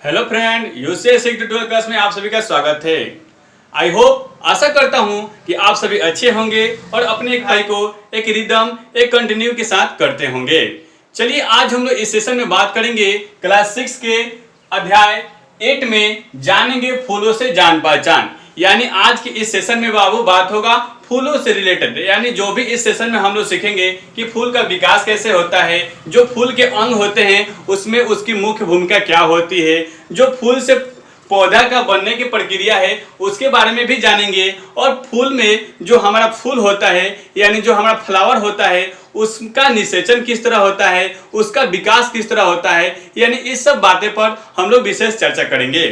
Hello friend, UCS tutorial class में आप सभी का स्वागत है। आई होप, आशा करता हूं कि आप सभी अच्छे होंगे और अपने एक पढ़ाई को एक रिदम, एक कंटिन्यू के साथ करते होंगे। चलिए आज हम लोग इस सेशन में बात करेंगे क्लास 6 के अध्याय 8 में जानेंगे फूलों से जान पहचान। यानी आज की इस सेशन में बाबू बात होगा फूलों से रिलेटेड। यानी जो भी इस सेशन में हम लोग सीखेंगे कि फूल का विकास कैसे होता है, जो फूल के अंग होते हैं उसमें उसकी मुख्य भूमिका क्या होती है, जो फूल से पौधा का बनने की प्रक्रिया है उसके बारे में भी जानेंगे, और फूल में जो हमारा फूल होता है यानी जो हमारा फ्लावर होता है उसका निषेचन किस तरह होता है, उसका विकास किस तरह होता है, यानी इस सब बातें पर हम लोग विशेष चर्चा करेंगे।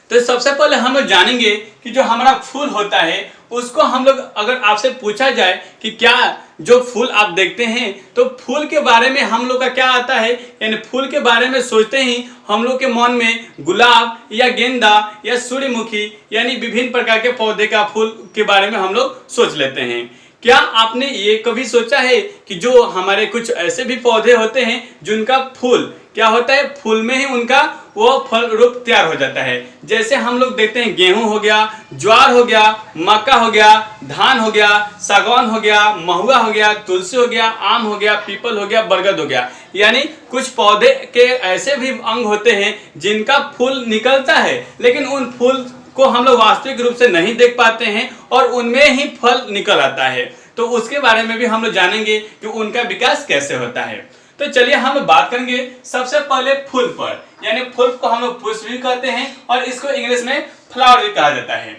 तो सबसे पहले हम लोग जानेंगे कि जो हमारा फूल होता है उसको हम लोग, अगर आपसे पूछा जाए कि क्या जो फूल आप देखते हैं तो फूल के बारे में हम लोग का क्या आता है, यानी फूल के बारे में सोचते ही हम लोग के मन में गुलाब या गेंदा या सूर्यमुखी यानी विभिन्न प्रकार के पौधे का फूल के बारे में हम लोग सोच लेते हैं। क्या आपने ये कभी सोचा है कि जो हमारे कुछ ऐसे भी पौधे होते हैं जिनका फूल क्या होता है, फूल में ही उनका वो फल रूप तैयार हो जाता है। जैसे हम लोग देखते हैं गेहूं हो गया, ज्वार हो गया, मक्का हो गया, धान हो गया, सागौन हो गया, महुआ हो गया, तुलसी हो गया, आम हो गया, पीपल हो गया, बरगद हो गया। यानी कुछ पौधे के ऐसे भी अंग होते हैं जिनका फूल निकलता है लेकिन उन फूल को हम लोग वास्तविक रूप से नहीं देख पाते हैं और उनमें ही फल निकल आता है। तो उसके बारे में भी हम लोग जानेंगे कि उनका विकास कैसे होता है। तो चलिए हम लोग बात करेंगे सबसे पहले फूल पर। यानी फूल को हम लोग पुष्प भी कहते हैं और इसको इंग्लिश में फ्लावर भी कहा जाता है।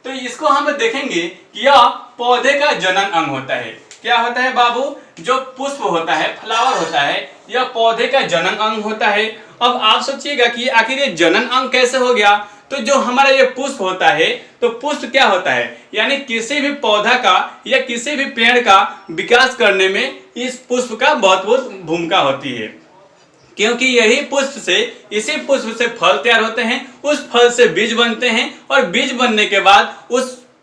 तो इसको हम लोग देखेंगे कि यह पौधे का जनन अंग होता है। क्या होता है बाबू? जो पुष्प होता है, फ्लावर होता है, यह पौधे का जनन अंग होता है। अब आप सोचिएगा कि आखिर ये जनन अंग कैसे हो गया। तो जो हमारा ये पुष्प होता है, तो पुष्प क्या होता है, यानी किसी भी पौधा का या किसी भी पेड़ का विकास करने में इस पुष्प का बहुत भूमिका होती है, क्योंकि यही पुष्प से, इसी पुष्प से फल तैयार होते हैं, उस फल से बीज बनते हैं और बीज बनने के बाद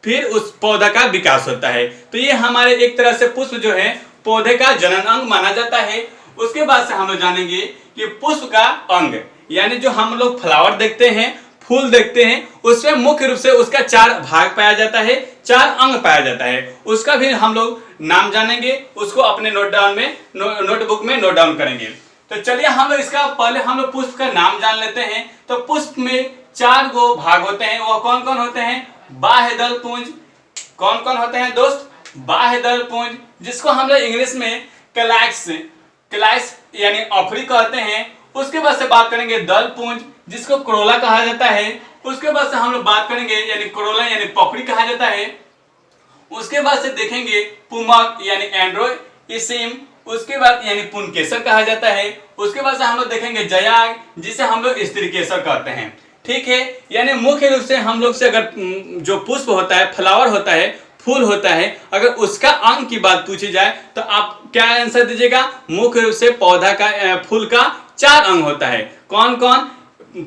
फिर उस पौधा का विकास होता है। तो ये हमारे एक तरह से पुष्प जो है पौधे का जनन अंग माना जाता है। उसके बाद से हम लोग जानेंगे कि पुष्प का अंग, यानी जो हम लोग फ्लावर देखते हैं, फूल देखते हैं, उसमें मुख्य रूप से उसका 4 भाग पाया जाता है, 4 अंग पाया जाता है। उसका भी हम लोग नाम जानेंगे, उसको अपने नोटबुक में नोट डाउन करेंगे। तो चलिए हम लोग इसका पहले हम लोग पुष्प का नाम जान लेते हैं। तो पुष्प में 4 गो भाग होते हैं। वो कौन कौन होते हैं? बाह्य दल पुंज। कौन कौन होते हैं दोस्त? बाह्य दल पुंज, जिसको हम लोग इंग्लिश में क्लाइस यानी औखड़ी कहते हैं। उसके बाद से बात करेंगे दल पुंज, जिसको क्रोला कहा जाता है। उसके बाद से हम लोग बात करेंगे यानी क्रोला यानी पखड़ी कहा जाता है। उसके बाद से देखेंगे पुमक यानी एंड्रोइसिम। उसके बाद यानी पुनकेसर कहा जाता है। उसके बाद से हम लोग देखेंगे जयाग, जिसे हम लोग स्त्रीकेसर कहते हैं। ठीक है, यानी मुख्य रूप से हम लोग से अगर जो पुष्प होता है, फ्लावर होता है, फूल होता है, अगर उसका अंग की बात पूछी जाए तो आप क्या आंसर दीजिएगा? मुख्य रूप से पौधा का, फूल का 4 अंग होता है। कौन कौन?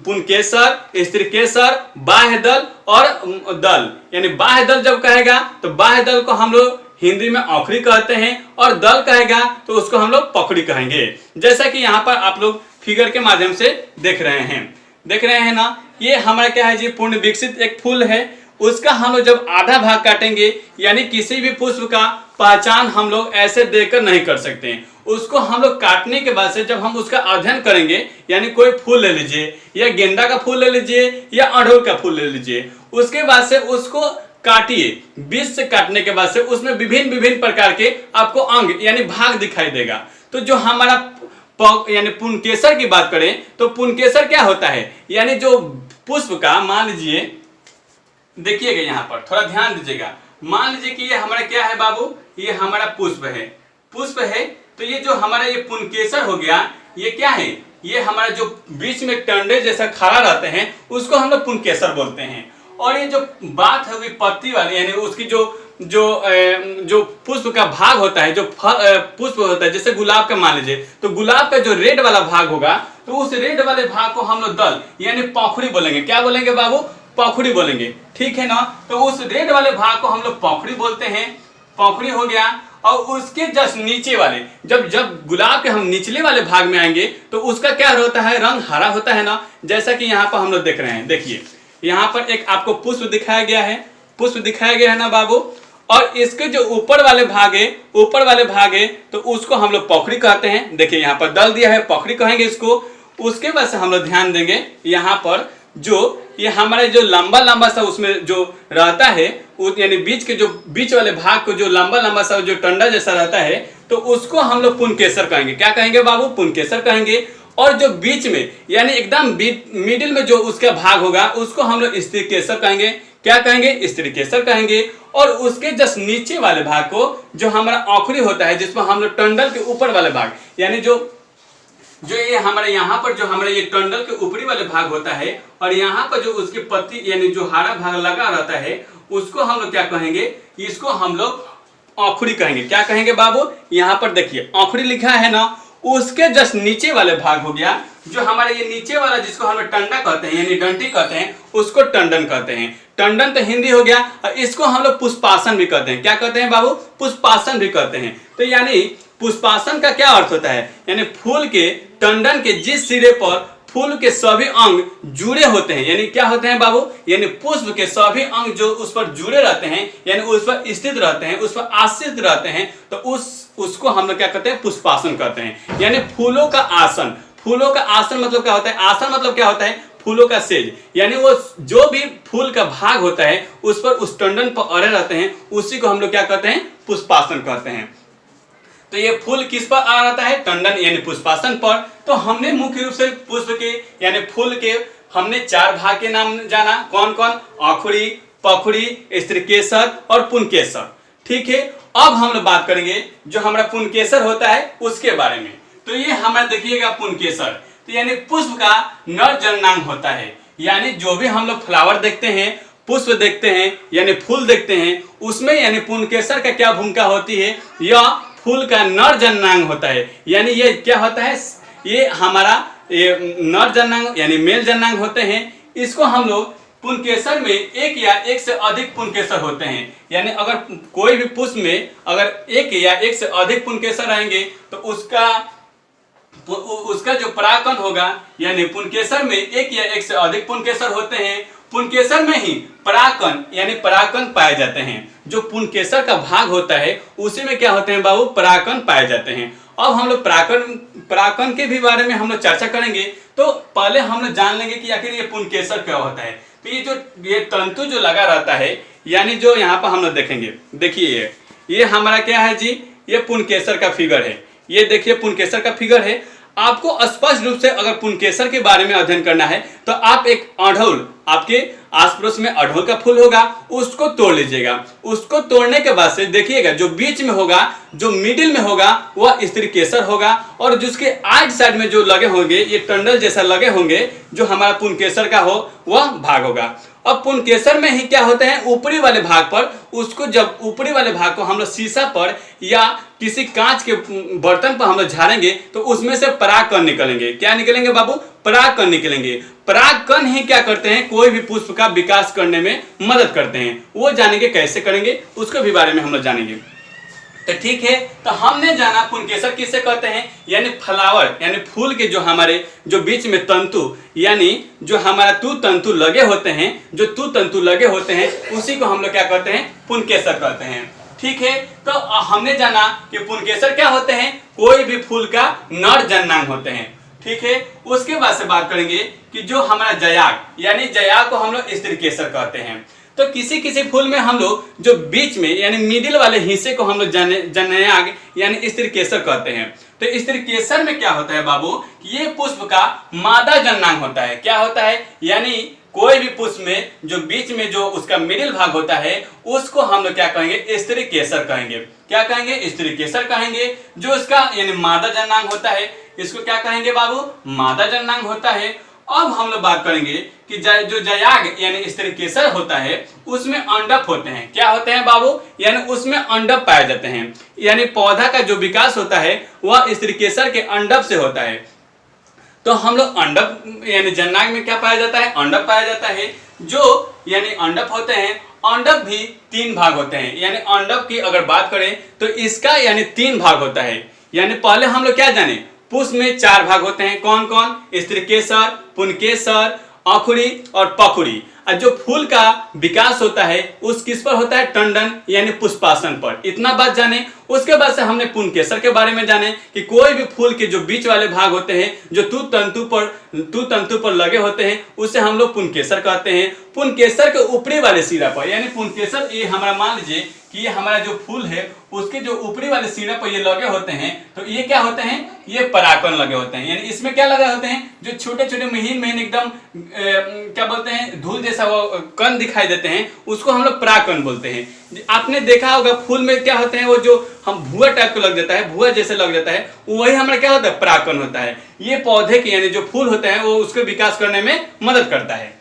पुनकेसर, स्त्रीकेसर, बाह्य दल और दल। यानी बाह्य दल जब कहेगा तो बाह्य दल को हम लोग हिंदी में औखड़ी कहते हैं और दल कहेगा तो उसको हम लोग पखड़ी कहेंगे। जैसा कि यहाँ पर आप लोग फिगर के माध्यम से देख रहे हैं ना, ये हमारा क्या है जी, पूर्ण विकसित एक फूल है। उसका हम लोग जब आधा भाग काटेंगे, यानी किसी भी पुष्प का पहचान हम लोग ऐसे देखकर नहीं कर सकते हैं। उसको हम लोग काटने के बाद से जब हम उसका अध्ययन करेंगे, यानी कोई फूल ले लीजिए या गेंदा का फूल ले लीजिए या अड़हुल का फूल ले लीजिए, उसके बाद से उसको काटिए। बीज से काटने के बाद से उसमें विभिन्न प्रकार के आपको अंग यानी भाग दिखाई देगा। तो जो हमारा यानी पुनकेसर की बात करें तो पुनकेसर क्या होता है, यानी जो पुष्प का, मान लीजिए, देखिएगा यहाँ पर थोड़ा ध्यान दीजिएगा। मान लीजिए कि ये हमारा क्या है बाबू, ये हमारा पुष्प है। तो ये जो हमारा ये पुनकेसर हो गया, ये क्या है, ये हमारा जो बीच में टंडे जैसा खड़ा रहते हैं उसको हम लोग पुनकेसर बोलते हैं। और ये जो बात होगी पत्ती वाली, यानी उसकी जो पुष्प का भाग होता है, जो पुष्प होता है, जैसे गुलाब का मान लीजिए, तो गुलाब का जो रेड वाला भाग होगा तो उस रेड वाले भाग को हम लोग दल यानी पखड़ी बोलेंगे। क्या बोलेंगे बाबू? पखड़ी बोलेंगे। ठीक है ना, तो उस रेड वाले भाग को हम लोग पखड़ी बोलते हैं। पखड़ी हो गया। और उसके जस्ट नीचे वाले जब गुलाब के हम निचले वाले भाग में आएंगे तो उसका क्या होता है, रंग हरा होता है ना। जैसा कि यहाँ पर हम लोग देख रहे हैं, देखिए यहाँ पर एक आपको पुष्प दिखाया गया है, पुष्प दिखाया गया है ना बाबू। और इसके जो ऊपर वाले भाग है तो उसको हम लोग पखड़ी कहते हैं। देखिए यहाँ पर दल दिया है, पखड़ी कहेंगे इसको। उसके बाद से हम लोग ध्यान देंगे यहाँ पर जो ये हमारे जो लंबा सा उसमें जो रहता है, यानी बीच वाले भाग को जो लंबा सा जो टंडा जैसा रहता है तो उसको हम लोग पुंकेसर कहेंगे। क्या कहेंगे बाबू, पुंकेसर कहेंगे। और जो बीच में यानी एकदम मिडिल में जो उसका भाग होगा उसको हम लोग स्त्रीकेसर कहेंगे। क्या कहेंगे, स्त्रीकेसर कहेंगे। और उसके जस्ट नीचे वाले भाग को जो हमारा औखरी होता है, जिसमें हम लोग टंडल के ऊपर वाले भाग यानी जो ये हमारे यहाँ पर जो हमारे ये टंडल के ऊपरी वाले भाग होता है और यहाँ पर जो उसकी पत्ती यानी जो हरा भाग लगा रहता है उसको हम लोग क्या कहेंगे, इसको हम लोग औखड़ी कहेंगे। क्या कहेंगे बाबू, यहाँ पर देखिए औखड़ी लिखा है ना, उसके जस्ट नीचे वाले भाग हो गया जो हमारे ये नीचे वाला जिसको हम टंडा कहते हैं यानी डंटी कहते हैं, उसको टंडन कहते हैं। टंडन तो हिंदी हो गया और इसको हम लोग पुष्पासन भी कहते हैं। क्या कहते हैं बाबू, पुष्पासन भी कहते हैं। तो यानी पुष्पासन का क्या अर्थ होता है, यानी फूल के टंडन के जिस सिरे पर फूल के सभी अंग जुड़े होते हैं, यानी क्या होते हैं बाबू, यानी पुष्प के सभी अंग जो उस पर जुड़े रहते हैं यानी उस पर स्थित रहते हैं, उस पर आश्रित रहते हैं, तो उसको हम लोग क्या कहते हैं, पुष्पासन कहते हैं। यानी फूलों का आसन। फूलों का आसन मतलब क्या होता है, आसन मतलब क्या होता है, फूलों का सेज। यानी वो जो भी फूल का भाग होता है उस पर उस टंडन पर अड़े रहते हैं, उसी को हम लोग क्या कहते हैं, पुष्पासन कहते हैं। तो ये फूल किस पर आ रहता है, टंडन यानी पुष्पासन पर। तो हमने मुख्य रूप से पुष्प के यानी फूल के हमने 4 भाग के नाम जाना, कौन कौन, औखड़ी, पखड़ी, स्त्रीकेसर और पुंकेसर। ठीक है, अब हम लोग बात करेंगे जो हमारा पुंकेसर होता है उसके बारे में। तो ये हमारा देखिएगा पुंकेसर, तो यानी पुष्प का नर जननांग होता है। यानी जो भी हम लोग फ्लावर देखते हैं, पुष्प देखते हैं यानी फूल देखते हैं, उसमें यानी पुंकेसर का क्या भूमिका होती है, यह फूल का नर जननांग होता है। यानी ये क्या होता है, ये हमारा ये नर जननांग यानी मेल जननांग होते हैं। इसको हम लोग पुंकेसर में एक या एक से अधिक पुंकेसर होते हैं। यानी अगर कोई भी पुष्प में अगर एक या एक से अधिक पुंकेसर रहेंगे तो उसका जो परागकण होगा यानी पुंकेसर में एक या एक से अधिक पुंकेसर होते हैं। पुंकेसर में ही परागकण यानी परागकण पाए जाते हैं। जो पुंकेसर का भाग होता है उसी में क्या होते हैं बाबू, परागकण पाए जाते हैं। अब हम लोग परागकण के भी बारे में हम लोग चर्चा करेंगे। तो पहले हम लोग जान लेंगे कि आखिर ये पुंकेसर क्या होता है। तो ये तंतु जो लगा रहता है यानी जो यहाँ पर हम लोग देखेंगे, देखिए ये हमारा क्या है जी, ये पुंकेसर का फिगर है। ये देखिए पुंकेसर का फिगर है। आपको स्पष्ट रूप से अगर पुंकेसर के बारे में अध्ययन करना है तो आप एक अड़हुल, आपके आस पड़ोस में अड़हुल का फूल होगा, उसको तोड़ लीजिएगा। उसको तोड़ने के बाद से देखिएगा जो बीच में होगा, जो मिडिल में होगा वह स्त्रीकेसर होगा और जिसके आइट साइड में जो लगे होंगे ये टंडल जैसा लगे होंगे जो हमारा पुंकेसर का हो वह भाग होगा। अब पुंकेसर में ही क्या होते हैं, ऊपरी वाले भाग पर उसको जब ऊपरी वाले भाग को हम लोग शीशा पर या किसी कांच के बर्तन पर हम लोग झाड़ेंगे तो उसमें से परागकण निकलेंगे। क्या निकलेंगे बाबू, परागकण निकलेंगे। परागकण ही क्या करते हैं, कोई भी पुष्प का विकास करने में मदद करते हैं। वो जानेंगे कैसे करेंगे, उसके भी बारे में हम लोग जानेंगे। तो ठीक है, तो हमने जाना पुंकेसर किसे कहते हैं, यानी फ्लावर यानी फूल के जो हमारे जो बीच में तंतु यानी जो हमारा तंतु लगे होते हैं, जो तंतु लगे होते हैं उसी को हम लोग क्या कहते हैं, पुंकेसर कहते हैं। ठीक है, तो हमने जाना कि पुंकेसर क्या होते हैं, कोई भी फूल का नर जननांग होते हैं। ठीक है, उसके बाद से बात करेंगे कि जो हमारा जयाग यानी जयाग को हम लोग स्त्रीकेसर कहते हैं। तो किसी किसी फूल में हम लोग जो बीच में यानी मिडिल वाले हिस्से को हम लोग जनयाग यानी स्त्रीकेसर कहते हैं। तो स्त्रीकेसर में क्या होता है बाबू, ये पुष्प का मादा जननांग होता है। क्या होता है, यानी कोई भी पुष्प में जो बीच में जो उसका मिडिल भाग होता है उसको हम लोग क्या कहेंगे, स्त्रीकेसर कहेंगे। क्या कहेंगे, स्त्रीकेसर कहेंगे। जो उसका यानी मादा जननांग होता है इसको क्या कहेंगे बाबू, मादा जननांग होता है। अब हम लोग बात करेंगे कि जो जयाग यानी स्त्रीकेसर होता है उसमें अंडप होते हैं। क्या होते हैं बाबू, यानी उसमें अंडप पाए जाते हैं। यानी पौधा का जो विकास होता है वह स्त्रीकेसर के अंडप से होता है। तो हम लोग अंडप यानी जननांग में क्या पाया जाता है, अंडप पाया जाता है। जो यानी अंडप होते हैं अंडक भी 3 भाग होते हैं। यानी अंडक की अगर बात करें तो इसका यानी 3 भाग होता है। यानी पहले हम लोग क्या जाने, पुष्प में 4 भाग होते हैं। कौन कौन? स्त्रीकेसर, पुंकेसर, अंकुरी और पखुड़ी। और जो फूल का विकास होता है उस किस पर होता है? टंडन यानी पुष्पासन पर। इतना बात जाने। उसके बाद से हमने पुंकेसर के बारे में जाने कि कोई भी फूल के जो बीच वाले भाग होते हैं जो तू तंतु पर लगे होते हैं उसे हम लोग पुंकेसर कहते हैं। पुंकेसर के ऊपरी वाले सिरा पर यानी पुंकेसर, ये हमारा मान लीजिए कि ये हमारा जो फूल है उसके जो ऊपरी वाले सिरे पर ये लगे होते हैं तो ये क्या होते हैं? ये परागकण लगे होते हैं। यानी इसमें क्या लगे होते हैं? जो छोटे छोटे महीन एकदम क्या बोलते हैं, धूल जैसा वो कण दिखाई देते हैं उसको हम लोग परागकण बोलते हैं। आपने देखा होगा फूल में क्या होते हैं, वो जो हम भुआ टाइप को लग जाता है, भुआ जैसे लग जाता है, वही हमारा क्या होता है? परागकण होता है। ये पौधे के यानी जो फूल होते हैं वो उसके विकास करने में मदद करता है।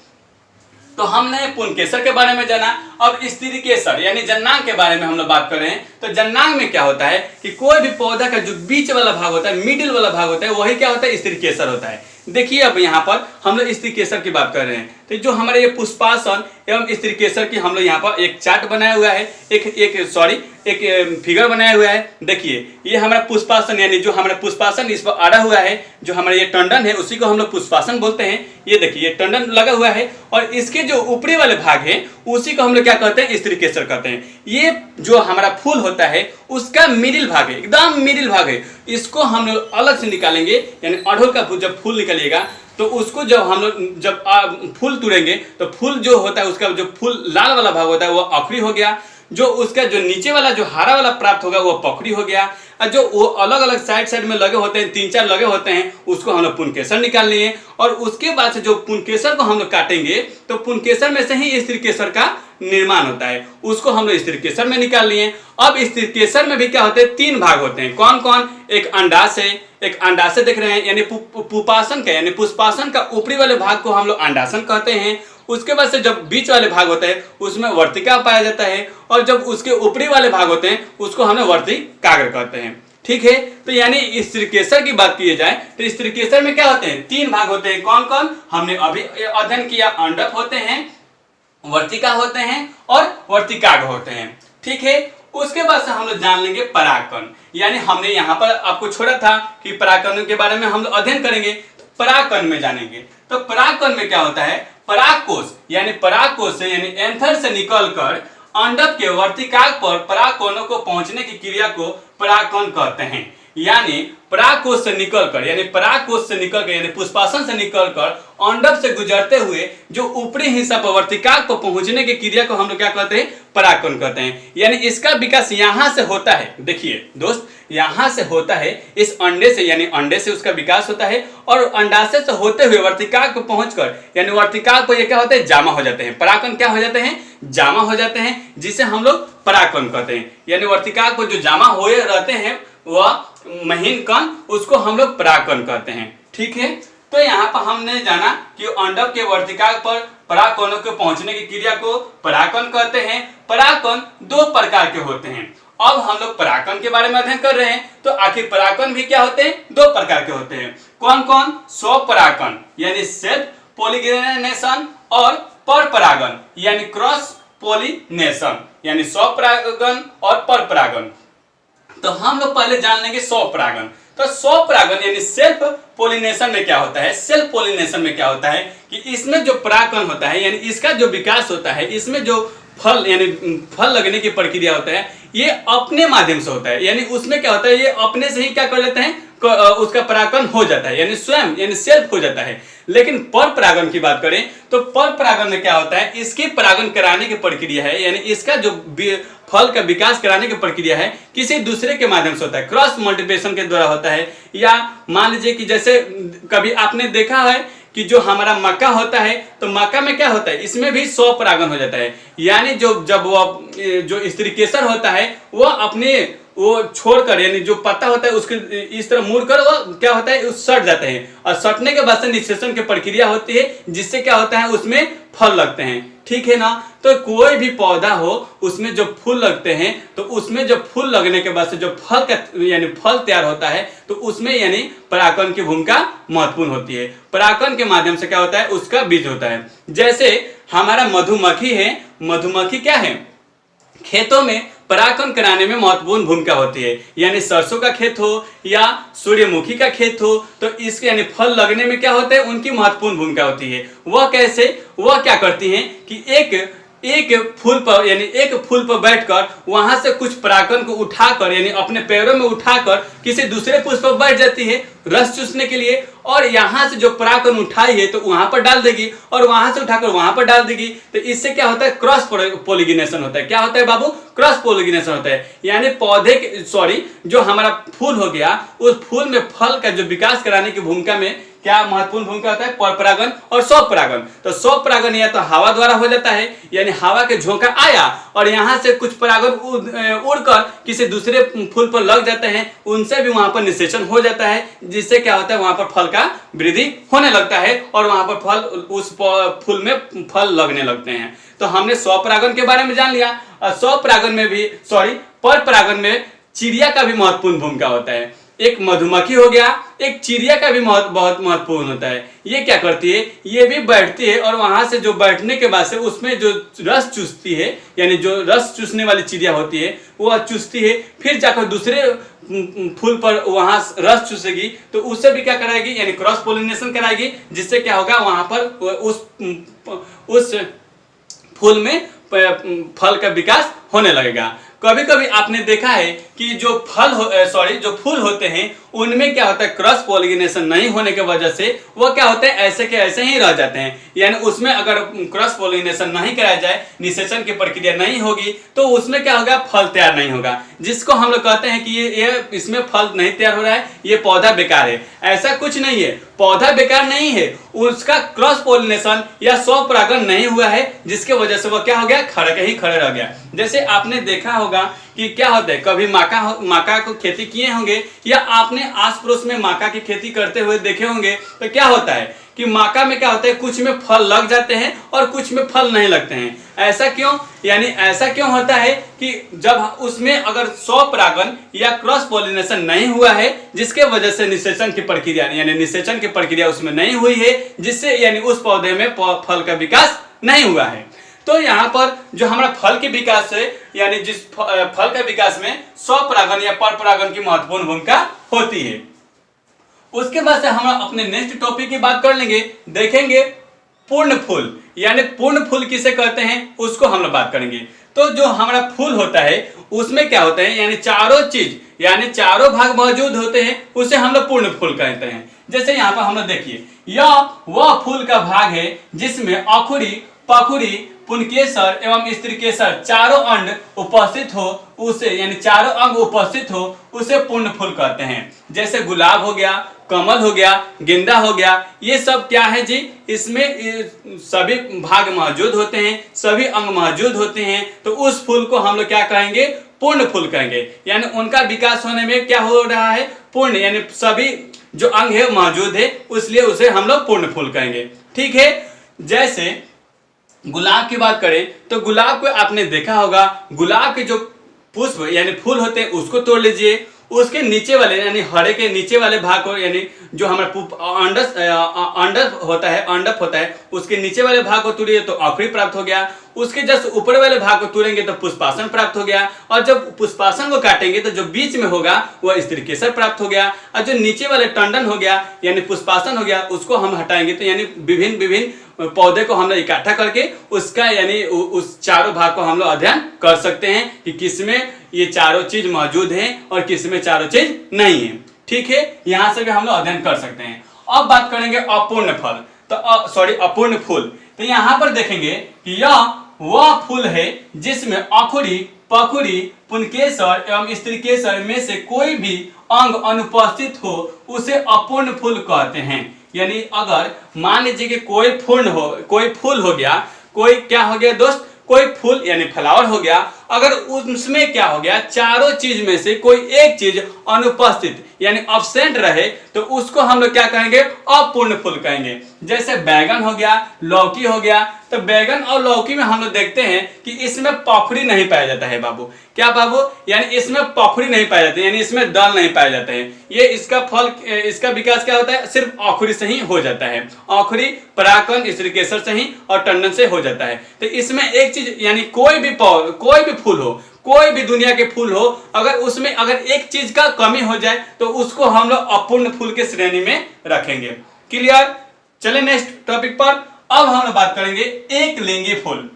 तो हमने पुंकेसर के बारे में जाना। अब स्त्रीकेसर यानी जन्नांग के बारे में हम लोग बात कर रहे हैं। तो जन्नांग में क्या होता है कि कोई भी पौधा का जो बीच वाला भाग होता है, मिडिल वाला भाग होता है, वही क्या होता है? स्त्रीकेसर होता है। देखिए अब यहाँ पर हम लोग स्त्रीकेसर की बात कर रहे हैं। तो जो हमारे ये पुष्पासन एवं स्त्रीकेसर की हम लोग यहाँ पर एक चार्ट बनाया हुआ है, एक फिगर बनाया हुआ है। देखिए ये हमारा पुष्पासन यानी जो हमारा पुष्पासन इस पर अड़ा हुआ है, जो हमारा ये टंडन है उसी को हम लोग पुष्पासन बोलते हैं। ये देखिए ये टंडन लगा हुआ है और इसके जो ऊपरी वाले भाग है उसी को हम लोग क्या कहते हैं? स्त्रीकेसर कहते हैं। ये जो हमारा फूल होता है उसका मिडिल भाग है, एकदम मिडिल भाग है। इसको हम लोग अलग से निकालेंगे। यानी अड़हुल का जब फूल निकलेगा तो उसको जब हम लोग जब फूल तोड़ेंगे तो फूल जो होता है उसका जो फूल लाल वाला भाग होता है वो अंकुरी हो गया। जो उसका जो नीचे वाला जो हरा वाला प्राप्त होगा वो पखुड़ी हो गया। और जो वो अलग अलग साइड में लगे होते हैं, 3-4 लगे होते हैं, उसको हम लोग पुंकेसर निकाल लिए। और उसके बाद से जो पुंकेसर को हम लोग काटेंगे तो पुंकेसर में से ही स्त्रीकेसर का निर्माण होता है, उसको हम लोग स्त्रीकेसर में निकाल लिए। अब स्त्रीकेसर में भी क्या होते हैं? 3 भाग होते हैं। कौन कौन? एक अंडाशय देख रहे हैं यानी पुष्पासन का यानी पुष्पासन का ऊपरी वाले भाग को हम लोग अंडासन कहते हैं। उसके बाद से जब बीच वाले भाग होते हैं उसमें वर्तिका पाया जाता है और जब उसके ऊपरी वाले भाग होते हैं उसको हम लोग वर्तिकाग्र कहते हैं। ठीक है, तो यानी स्त्रीकेसर की बात की जाए तो स्त्रीकेसर में क्या होते हैं? 3 भाग होते हैं। कौन कौन? हमने अभी अध्ययन किया। अंडक होते हैं, वर्तिका होते हैं और वर्तिकाग्र होते हैं। ठीक है, उसके बाद से हम लोग जान लेंगे परागकण। यानी हमने यहाँ पर आपको छोड़ा था कि परागकण के बारे में हम लोग अध्ययन करेंगे, तो परागकण में जानेंगे। तो परागकण में क्या होता है? परागकोश यानी परागकोश से यानी एंथर से निकलकर अंडक के वर्तिकाग्र पर परागकणों को पहुंचने की क्रिया को परागकण कहते हैं। यानी परागकोश से निकलकर यानी पुष्पासन से निकलकर अंडक से गुजरते हुए जो ऊपरी हिस्सा पर वर्तिकाग्र पर पहुंचने की क्रिया को हम लोग क्या कहते हैं? परागकण कहते हैं। यानी इसका विकास यहाँ से होता है। देखिए दोस्त, यहाँ से होता है, इस अंडे से यानी अंडे से उसका विकास होता है और अंडाशय से होते हुए वर्तिकाग्र पर पहुंचकर यानी वर्तिकाग्र पर ये क्या होता है? जामा हो जाते हैं। परागकण क्या हो जाते हैं? जामा हो जाते हैं, जिसे हम लोग परागकण कहते हैं। यानी वर्तिकाग्र पर जो जामा हुए रहते हैं वह महीन कण, उसको हम लोग परागकण कहते हैं। ठीक है, तो यहाँ पर हमने जाना कि अंडक के वर्तिकाग्र पर परागकणों के पहुंचने की क्रिया को परागकण कहते हैं। परागकण 2 प्रकार के होते हैं। अब हम लोग परागकण के बारे में अध्ययन कर रहे हैं, तो आखिर परागकण भी क्या होते हैं? 2 प्रकार के होते हैं। कौन कौन? स्वपरागकण यानी सेल्फ पॉलिनेशन और परपरागण यानी क्रॉस पॉलिनेशन यानी स्वपरागण और परपरागण। तो हम लोग पहले जान लेंगे स्वपरागण। तो स्वपरागण यानी सेल्फ पोलिनेशन में क्या होता है? सेल्फ पोलिनेशन में क्या होता है कि इसमें जो परागकण होता है यानी इसका जो विकास होता है, इसमें जो फल यानी फल लगने की प्रक्रिया होता है ये अपने माध्यम से होता है। यानी उसमें क्या होता है? ये अपने से ही क्या कर लेते हैं? उसका परागकण हो जाता है यानी स्वयं यानी सेल्फ हो जाता है। लेकिन पर परागण की बात करें तो पर परागण में क्या होता है? इसकी परागण कराने की प्रक्रिया है यानी इसका जो फल का विकास कराने की प्रक्रिया है किसी दूसरे के माध्यम से होता है, क्रॉस मल्टीप्लिकेशन के द्वारा होता है। या मान लीजिए कि जैसे कभी आपने देखा है कि जो हमारा मक्का होता है तो मक्का में क्या होता है? इसमें भी स्वपरागण हो जाता है। यानी जब वो जो स्त्रीकेसर होता है वो छोड़कर यानी जो पत्ता होता है उसके इस तरह मुड़कर वो क्या होता है? सट जाते हैं और सटने के बाद से निषेचन की प्रक्रिया होती है जिससे क्या होता है? उसमें फल लगते हैं। ठीक है ना? तो कोई भी पौधा हो उसमें जब फूल लगते हैं तो उसमें जब फूल लगने के बाद से जो फल का यानी फल तैयार होता है तो उसमें यानी परागकण की भूमिका महत्वपूर्ण होती है। परागकण के माध्यम से क्या होता है? उसका बीज होता है। जैसे हमारा मधुमक्खी है। मधुमक्खी क्या है, खेतों में परागण कराने में महत्वपूर्ण भूमिका होती है। यानी सरसों का खेत हो या सूर्यमुखी का खेत हो तो इसके यानी फल लगने में क्या होता है, उनकी महत्वपूर्ण भूमिका होती है। वह कैसे, वह क्या करती हैं कि एक फूल पर यानी एक फूल पर बैठकर वहां से कुछ परागण को उठाकर यानी अपने पैरों में उठाकर किसी दूसरे पुष्प पर बैठ जाती है रस चूसने के लिए, और यहाँ से जो परागण उठाई है तो वहां पर डाल देगी और वहां से उठाकर वहां पर डाल देगी। तो इससे क्या होता है, क्रॉस पोलिनेशन होता है। क्या होता है बाबू, क्रॉस पोलिनेशन होता है। यानी पौधे के जो हमारा फूल हो गया, उस फूल में फल का जो विकास कराने की भूमिका में क्या महत्वपूर्ण भूमिका होता है, परपरागण और स्वपरागण। तो स्वपरागण या तो हवा द्वारा हो जाता है, यानी हवा के झोंका आया और यहाँ से कुछ परागण उड़कर किसी दूसरे फूल पर लग जाते हैं, उनसे भी वहां पर निषेचन हो जाता है, जिससे क्या होता है वहां पर फल का वृद्धि होने लगता है और वहां पर फल उस फूल में फल लगने लगते हैं। तो हमने स्वपरागण के बारे में जान लिया। स्वपरागण में भी परपरागण में चिड़िया का भी महत्वपूर्ण भूमिका होता है। एक मधुमक्खी हो गया, एक चिड़िया का भी बहुत महत्वपूर्ण होता है। ये क्या करती है, ये भी बैठती है और वहां से जो बैठने के बाद से उसमें जो रस चूसती है, यानी जो रस चूसने वाली चिड़िया होती है वो चूसती है, फिर जाकर दूसरे फूल पर वहां रस चूसेगी तो उससे भी क्या कराएगी, यानी क्रॉस पोलिनेशन कराएगी, जिससे क्या होगा वहां पर उस फूल में फल का विकास होने लगेगा। कभी कभी आपने देखा है कि जो फूल होते हैं उनमें क्या होता है, क्रॉस पोलिनेशन नहीं होने की वजह से वो क्या होते हैं, ऐसे के ऐसे ही रह जाते हैं। यानी उसमें अगर क्रॉस पोलिनेशन नहीं कराया जाए, निषेचन की प्रक्रिया नहीं होगी तो उसमें क्या होगा, फल तैयार नहीं होगा, जिसको हम लोग कहते हैं कि ये इसमें फल नहीं तैयार हो रहा है, ये पौधा बेकार है। ऐसा कुछ नहीं है, पौधा बेकार नहीं है, उसका क्रॉस पोलिनेशन या स्वपरागण नहीं हुआ है, जिसके वजह से वह क्या हो गया, खड़े के ही खड़े रह गया। जैसे आपने देखा होगा कि क्या होता है, कभी माका को खेती किए होंगे या आपने आस पड़ोस में माका की खेती करते हुए देखे होंगे, तो क्या होता है कि माका में क्या होता है, कुछ में फल लग जाते हैं और कुछ में फल नहीं लगते हैं। ऐसा क्यों, यानी ऐसा क्यों होता है कि जब उसमें अगर स्वपरागण या क्रॉस पोलिनेशन नहीं हुआ है, जिसके वजह से निषेचन की प्रक्रिया यानी निषेचन की प्रक्रिया उसमें नहीं हुई है, जिससे यानी उस पौधे में फल का विकास नहीं हुआ है। तो यहाँ पर जो हमारा फल के विकास है, यानी जिस फल का विकास में स्वपरागण या परपरागण की महत्वपूर्ण भूमिका होती है। उसके बाद से हम अपने नेक्स्ट टॉपिक की बात कर लेंगे, देखेंगे पूर्ण फूल, यानी पूर्ण फूल किसे कहते हैं उसको हम लोग बात करेंगे। तो जो हमारा फूल होता है उसमें क्या होता है, यानी चारों चीज यानी चारों भाग मौजूद होते हैं, उसे हम लोग पूर्ण फूल कहते हैं। जैसे यहाँ पर हम लोग देखिए, यह वह फूल का भाग है जिसमें अंकुरी, पखुड़ी, पुंकेसर एवं स्त्रीकेसर चारों अंग उपस्थित हो, उसे यानी चारों अंग उपस्थित हो, उसे पूर्ण फूल कहते हैं। जैसे गुलाब हो गया, कमल हो गया, गेंदा हो गया, ये सब क्या है जी, इसमें सभी भाग मौजूद होते हैं, सभी अंग मौजूद होते हैं, तो उस फूल को हम लोग क्या कहेंगे, पूर्ण फूल कहेंगे। यानी उनका विकास होने में क्या हो रहा है, पूर्ण, यानी सभी जो अंग है मौजूद है, इसलिए उसे हम लोग पूर्ण फूल कहेंगे। ठीक है। जैसे गुलाब की बात करें तो गुलाब को आपने देखा होगा, गुलाब के जो पुष्प यानी फूल होते हैं उसको तोड़ लीजिए, उसके नीचे वाले यानी हरे के नीचे वाले भाग को, यानी जो हमारा अंडक होता है उसके नीचे वाले भाग को तोड़िए तो अंकुरी प्राप्त हो गया। उसके जस्ट ऊपर वाले भाग को तोड़ेंगे तो पुष्पासन प्राप्त हो गया, और जब पुष्पासन को काटेंगे तो जो बीच में होगा वह स्त्रीकेसर प्राप्त हो गया, और जो नीचे वाले टंडन हो गया यानी पुष्पासन हो गया, उसको हम हटाएंगे तो यानी विभिन्न पौधे को हम लोग इकट्ठा करके उसका यानी उस चारों भाग को हम लोग अध्ययन कर सकते हैं कि किसमें ये चारों चीज मौजूद हैं और किसमें चारों चीज नहीं है। ठीक है, यहां से भी हम लोग अध्ययन कर सकते हैं। अब बात करेंगे अपूर्ण फल, तो अपूर्ण फूल। तो यहाँ पर देखेंगे कि यह वह फूल है जिसमें अंकुरी, पखुड़ी, पुंकेसर एवं स्त्रीकेसर में से कोई भी अंग अनुपस्थित हो, उसे अपूर्ण फूल कहते हैं। यानी अगर मान लीजिए कि कोई फूल हो गया, कोई क्या हो गया दोस्त, कोई फूल यानी फ्लावर हो गया, अगर उसमें क्या हो गया, चारों चीज में से कोई एक चीज अनुपस्थित यानी अब्सेंट रहे तो उसको हम लोग क्या कहेंगे, अपूर्ण फूल कहेंगे। जैसे बैगन हो गया, लौकी हो गया, तो बैगन और लौकी में हम लोग देखते हैं कि इसमें पखड़ी नहीं पाया जाता है बाबू। क्या बाबू, यानी इसमें पखड़ी नहीं पाया जाता है, यानी इसमें दल नहीं पाया जाता है। ये इसका फल, इसका विकास क्या होता है, सिर्फ औखड़ी से ही हो जाता है। औखड़ी, परागकण, स्त्रीकेसर से ही और टंडन से हो जाता है। तो इसमें एक चीज, यानी कोई भी फूल हो, कोई भी दुनिया के फूल हो, अगर उसमें अगर एक चीज का कमी हो जाए तो उसको हम लोग अपूर्ण फूल के श्रेणी में रखेंगे। क्लियर? चले नेक्स्ट टॉपिक पर। अब हम लोग बात करेंगे एक लिंगी फूल।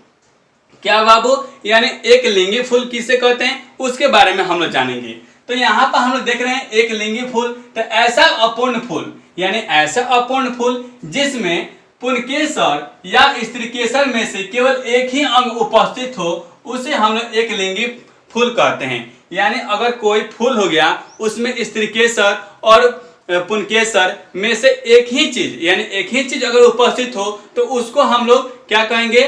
क्या बाबू, यानी एक लिंगी फूल किसे कहते हैं उसके बारे में हम लोग जानेंगे। तो यहाँ पर हम लोग देख रहे हैं एक लिंगी फूल, तो ऐसा अपूर्ण फूल, यानी ऐसा अपूर्ण फूल जिसमें पुंकेसर या स्त्रीकेसर में से केवल एक ही अंग उपस्थित हो, उसे हम लोग एक लिंगी फूल कहते हैं। यानी अगर कोई फूल हो गया उसमें स्त्रीकेसर और पुंकेसर में से एक ही चीज, यानी एक ही चीज अगर उपस्थित हो तो उसको हम लोग क्या कहेंगे,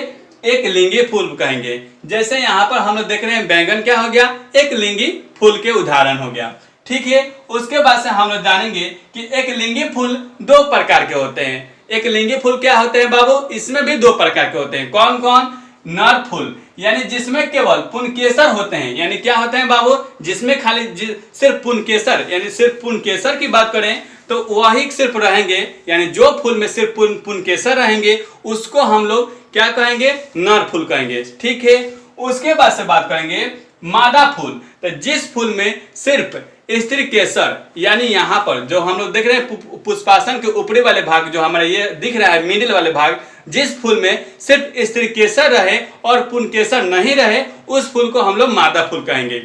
एक लिंगी फूल कहेंगे। जैसे यहाँ पर हम लोग देख रहे हैं बैंगन क्या हो गया, एक लिंगी फूल के उदाहरण हो गया। ठीक है, उसके बाद से हम लोग जानेंगे कि एक लिंगी फूल दो प्रकार के होते हैं। एक लिंगी फूल क्या होते हैं बाबू, इसमें भी दो प्रकार के होते हैं। कौन कौन? नर फूल, यानी जिसमें केवल पुंकेसर होते हैं। यानी क्या होते हैं बाबू, जिसमें खाली सिर्फ पुंकेसर, यानी सिर्फ पुंकेसर की बात करें तो वही सिर्फ रहेंगे, यानी जो फूल में सिर्फ पुंकेसर रहेंगे उसको हम लोग क्या कहेंगे, नर फूल कहेंगे। ठीक है, उसके बाद से बात करेंगे मादा फूल। तो जिस फूल में सिर्फ स्त्रीकेसर, यानी यहाँ पर जो हम लोग देख रहे हैं पुष्पासन के ऊपरी वाले भाग, जो हमारा ये दिख रहा है मिडिल वाले भाग, जिस फूल में सिर्फ स्त्रीकेसर रहे और पुंकेसर नहीं रहे, उस फूल को हम लोग मादा फूल कहेंगे।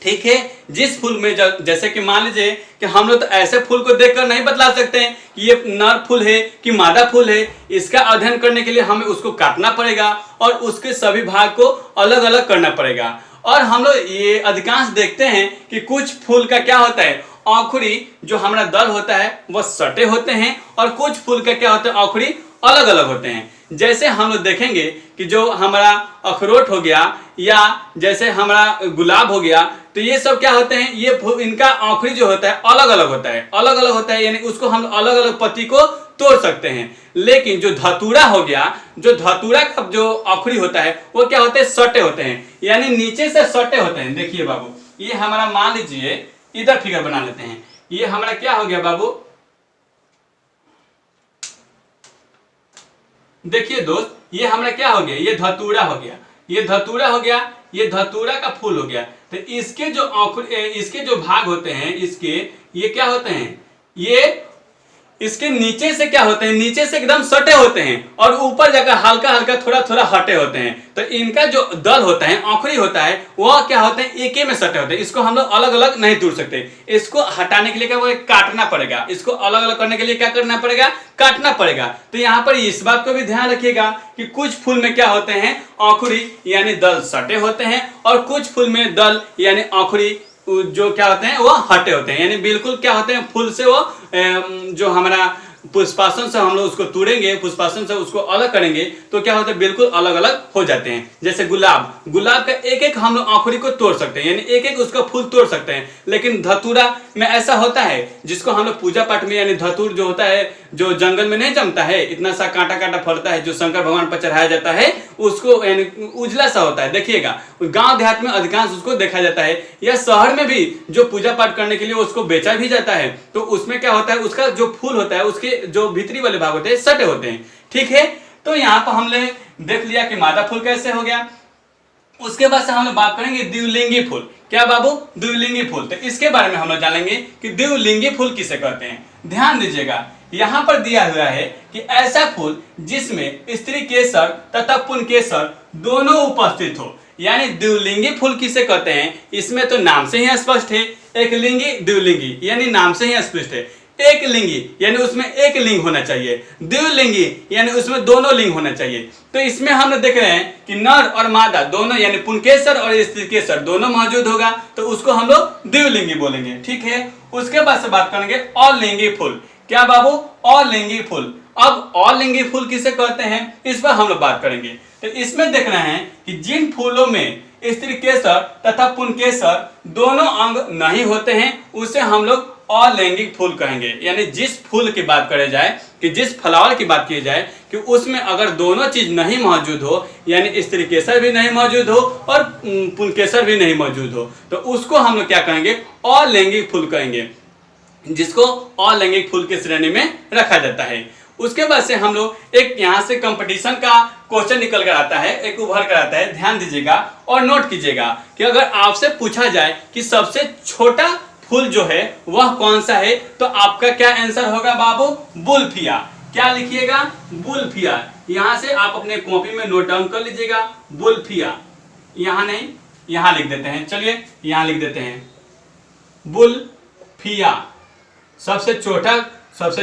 ठीक है, जिस फूल में जैसे कि मान लीजिए कि हम लोग तो ऐसे फूल को देखकर नहीं बतला सकते हैं कि ये नर फूल है कि मादा फूल है। इसका अध्ययन करने के लिए हमें उसको काटना पड़ेगा और उसके सभी भाग को अलग अलग करना पड़ेगा। और हम लोग ये अधिकांश देखते हैं कि कुछ फूल का क्या होता है, औखड़ी जो हमारा दल होता है वह सटे होते हैं, और कुछ फूल का क्या होता है, औखड़ी अलग अलग होते हैं। जैसे हम लोग देखेंगे कि जो हमारा अखरोट हो गया या जैसे हमारा गुलाब हो गया, तो ये सब क्या होते हैं, ये इनका औखड़ी जो होता है अलग अलग होता है, अलग अलग होता है, यानी उसको हम अलग अलग पत्ती को तोड़ सकते हैं। लेकिन जो धतूरा हो गया, जो धतूरा का जो औखड़ी होता है वो क्या होते हैं, सटे होते हैं, यानी नीचे से सटे होते हैं। देखिए बाबू, ये हमारा मान लीजिए इधर फिगर बना लेते हैं, ये हमारा क्या हो गया बाबू, देखिए दोस्त, ये हमारा क्या हो गया, ये धतूरा हो गया, ये धतूरा हो गया, ये धतूरा का फूल हो गया। तो इसके जो इसके जो भाग होते हैं, इसके ये क्या होते हैं, ये इसके नीचे से क्या होते हैं, नीचे से एकदम सटे होते हैं और ऊपर जाकर हल्का हल्का थोड़ा थोड़ा हटे होते हैं। तो इनका जो दल होता है, औखड़ी होता है, वह क्या होते हैं, एक ही में सटे होते हैं। इसको हम लोग अलग अलग नहीं तोड़ सकते, इसको हटाने के लिए क्या काटना पड़ेगा, इसको अलग अलग करने के लिए क्या करना पड़ेगा, काटना पड़ेगा। तो यहाँ पर इस बात को भी ध्यान रखिएगा कि कुछ फूल में क्या होते हैं, औखड़ी यानी दल सटे होते हैं, और कुछ फूल में दल यानी औखड़ी जो क्या होते हैं वो हटे होते हैं, यानी बिल्कुल क्या होते हैं, फूल से वो जो हमारा पुष्पासन से हम लोग उसको तोड़ेंगे, पुष्पासन से उसको अलग करेंगे तो क्या होता है, बिल्कुल अलग अलग हो जाते हैं। जैसे गुलाब, गुलाब का एक एक हम लोग औखड़ी को तोड़ सकते हैं, यानी एक एक उसका फूल तोड़ सकते हैं। लेकिन धतूरा में ऐसा होता है जिसको हम लोग पूजा पाठ में, यानी धतूर जो होता है, जो जंगल में नहीं जमता है, इतना सा कांटा कांटा फलता है, जो शंकर भगवान पर चढ़ाया जाता है, उसको यानी उजला सा होता है। देखिएगा गांव देहात में अधिकांश उसको देखा जाता है, या शहर में भी जो पूजा पाठ करने के लिए उसको बेचा भी जाता है। तो उसमें क्या होता है, उसका जो फूल होता है उसके जो भीतरी वाले भाग होते हैं सटे होते हैं। ठीक है, तो यहाँ पर हमने देख लिया कि मादा फूल कैसे हो गया। उसके बाद से हम लोग बात करेंगे द्विलिंगी फूल। क्या बाबू, द्विलिंगी फूल। तो इसके बारे में हम लोग जानेंगे कि द्विलिंगी फूल किसे कहते हैं। ध्यान दीजिएगा, यहाँ पर दिया हुआ है कि ऐसा फूल जिसमें स्त्रीकेसर तथा पुंकेसर दोनों उपस्थित हो, यानी द्विलिंगी फूल किसे कहते हैं। इसमें तो नाम से ही स्पष्ट है, एक लिंगी द्विलिंगी, यानी नाम से ही स्पष्ट है। एक लिंगी यानी उसमें एक लिंग होना चाहिए, द्विलिंगी यानी उसमें दोनों लिंग होना चाहिए। तो इसमें हम देख रहे हैं कि नर और मादा दोनों, यानी पुंकेसर और स्त्रीकेसर दोनों मौजूद होगा, तो उसको हम लोग द्विलिंगी बोलेंगे। ठीक है, उसके बाद से बात करेंगे अलिंगी फूल। क्या बाबू, अलिंगी फूल। अब अलिंगी फूल किसे कहते हैं, इस पर हम लोग बात करेंगे। तो इसमें देख रहे हैं कि जिन फूलों में स्त्रीकेसर तथा पुंकेसर दोनों अंग नहीं होते हैं, उसे हम लोग अलैंगिक फूल कहेंगे। यानी जिस फूल की बात करे जाए कि जिस फ्लावर की बात की जाए कि उसमें अगर दोनों चीज नहीं मौजूद हो, यानी स्त्रीकेसर भी नहीं मौजूद हो और पुंकेसर भी नहीं मौजूद हो, तो उसको हम लोग क्या कहेंगे, अलैंगिक फूल कहेंगे, जिसको अलैंगिक फूल की श्रेणी में रखा जाता है। उसके बाद से हम लोग एक यहाँ से कंपटीशन का क्वेश्चन निकल कर आता है, एक उभर कर आता है, ध्यान दीजिएगा और नोट कीजिएगा कि अगर आपसे पूछा जाए कि सबसे छोटा फूल जो है वह कौन सा है, तो आपका क्या आंसर होगा बाबू, बुल्फिया। क्या लिखिएगा, बुल्फिया। यहां से आप अपने कॉपी में नोट डाउन कर लीजिएगा, बुल्फिया। यहां नहीं, यहां लिख देते हैं, चलिए यहां लिख देते हैं, बुल्फिया। सबसे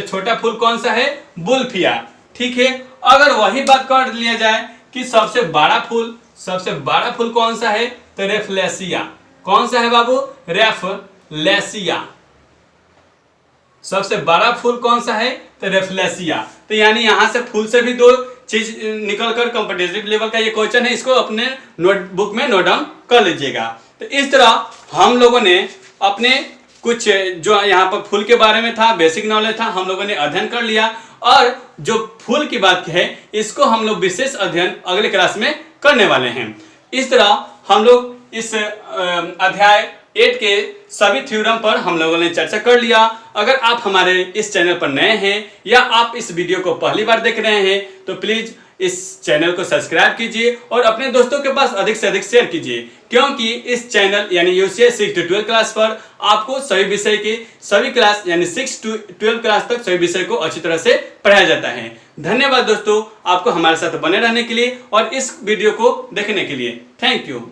छोटा फूल कौन सा है, बुल्फिया। ठीक है, अगर वही बात कर लिया जाए कि सबसे बड़ा फूल कौन सा है, तो रेफलेसिया। कौन सा है बाबू, रेफलेसिया। सबसे बड़ा फूल कौन सा है, तो रेफलेसिया। तो यानी यहां से फूल से भी दो चीज निकलकर कॉम्पिटिटिव लेवल का ये क्वेश्चन है, इसको अपने नोटबुक में नोट डाउन कर लीजिएगा। तो इस तरह हम लोगों ने अपने कुछ जो यहाँ पर फूल के बारे में था, बेसिक नॉलेज था, हम लोगों ने अध्ययन कर लिया। और जो फूल की बात है इसको हम लोग विशेष अध्ययन अगले क्लास में करने वाले हैं। इस तरह हम लोग इस अध्याय 8 के सभी थ्योरम पर हम लोगों ने चर्चा कर लिया। अगर आप हमारे इस चैनल पर नए हैं या आप इस वीडियो को पहली बार देख रहे हैं तो प्लीज इस चैनल को सब्सक्राइब कीजिए और अपने दोस्तों के पास अधिक से अधिक शेयर कीजिए, क्योंकि इस चैनल यानी यूसीएस 6 to 12 क्लास पर आपको सभी विषय के सभी क्लास यानी 6 to 12 क्लास तक सभी विषय को अच्छी तरह से पढ़ाया जाता है। धन्यवाद दोस्तों, आपको हमारे साथ बने रहने के लिए और इस वीडियो को देखने के लिए। Thank you.